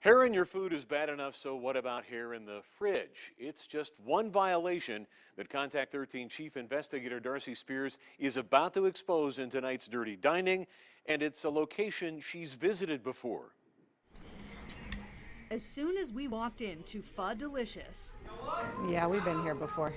Hair in your food is bad enough, so what about hair in the fridge? It's just one violation that Contact 13 Chief Investigator Darcy Spears is about to expose in tonight's Dirty Dining, and it's a location she's visited before. As soon as we walked into Pho Delicious, yeah, we've been here before.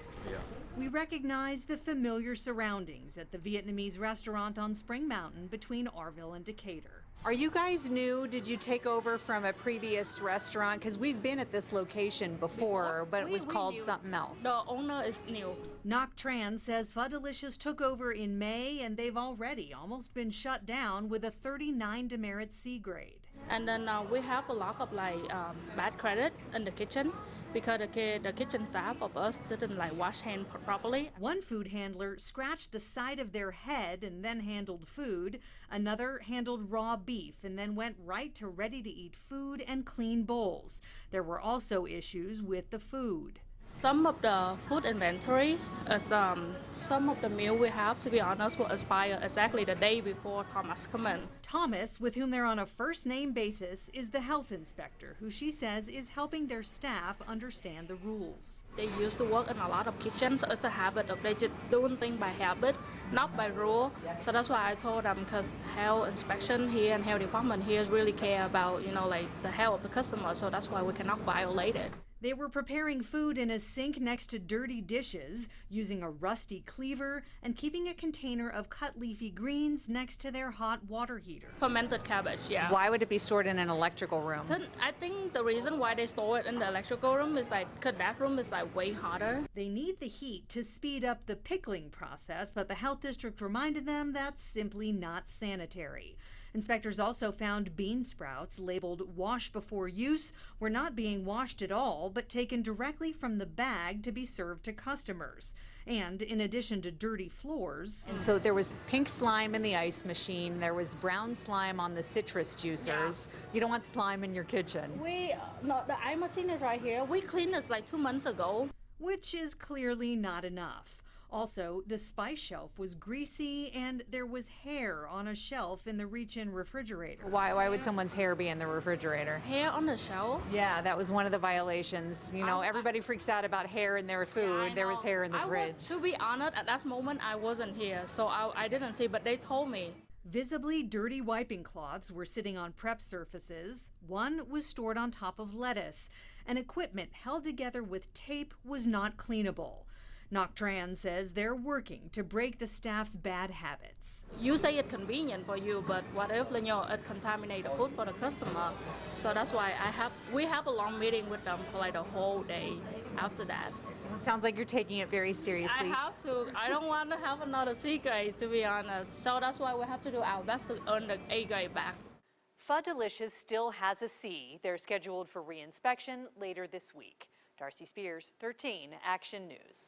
We recognized the familiar surroundings at the Vietnamese restaurant on Spring Mountain between Arville and Decatur. Are you guys new? Did you take over from a previous restaurant? Because we've been at this location before, but it was called something else. The owner is new. Ngoc Tran says Pho Delicious took over in May, and they've already almost been shut down with a 39 demerit C grade. And then we have a lot of bad credit in the kitchen because the kitchen staff of us didn't wash hands properly. One food handler scratched the side of their head and then handled food. Another handled raw beef and then went right to ready-to-eat food and clean bowls. There were also issues with the food. Some of the food inventory, some of the meal we have, to be honest, will expire exactly the day before Thomas come in. Thomas, with whom they're on a first-name basis, is the health inspector, who she says is helping their staff understand the rules. They used to work in a lot of kitchens, so it's a habit of they just doing things by habit, not by rule. So that's why I told them, because health inspection here and health department here really care about, the health of the customer, so that's why we cannot violate it. They were preparing food in a sink next to dirty dishes, using a rusty cleaver, and keeping a container of cut leafy greens next to their hot water heater. Fermented cabbage, yeah. Why would it be stored in an electrical room? I think the reason why they store it in the electrical room is because that room is way hotter. They need the heat to speed up the pickling process, but the health district reminded them that's simply not sanitary. Inspectors also found bean sprouts labeled wash before use were not being washed at all, but taken directly from the bag to be served to customers. And in addition to dirty floors. So there was pink slime in the ice machine. There was brown slime on the citrus juicers. Yeah. You don't want slime in your kitchen. The ice machine is right here. We cleaned this 2 months ago. Which is clearly not enough. Also, the spice shelf was greasy and there was hair on a shelf in the reach-in refrigerator. Why would someone's hair be in the refrigerator? Hair on the shelf? Yeah, that was one of the violations. Everybody freaks out about hair in their food. There was hair in the fridge. To be honest, at that moment I wasn't here, so I didn't see, but they told me. Visibly dirty wiping cloths were sitting on prep surfaces. One was stored on top of lettuce, and equipment held together with tape was not cleanable. Ngoc Tran says they're working to break the staff's bad habits. You say it's convenient for you, but what if it contaminates the food for the customer? So that's why we have a long meeting with them for the whole day after that. It sounds like you're taking it very seriously. I have to. I don't want to have another C grade, to be honest. So that's why we have to do our best to earn the A grade back. Pho Delicious still has a C. They're scheduled for re-inspection later this week. Darcy Spears, 13 Action News.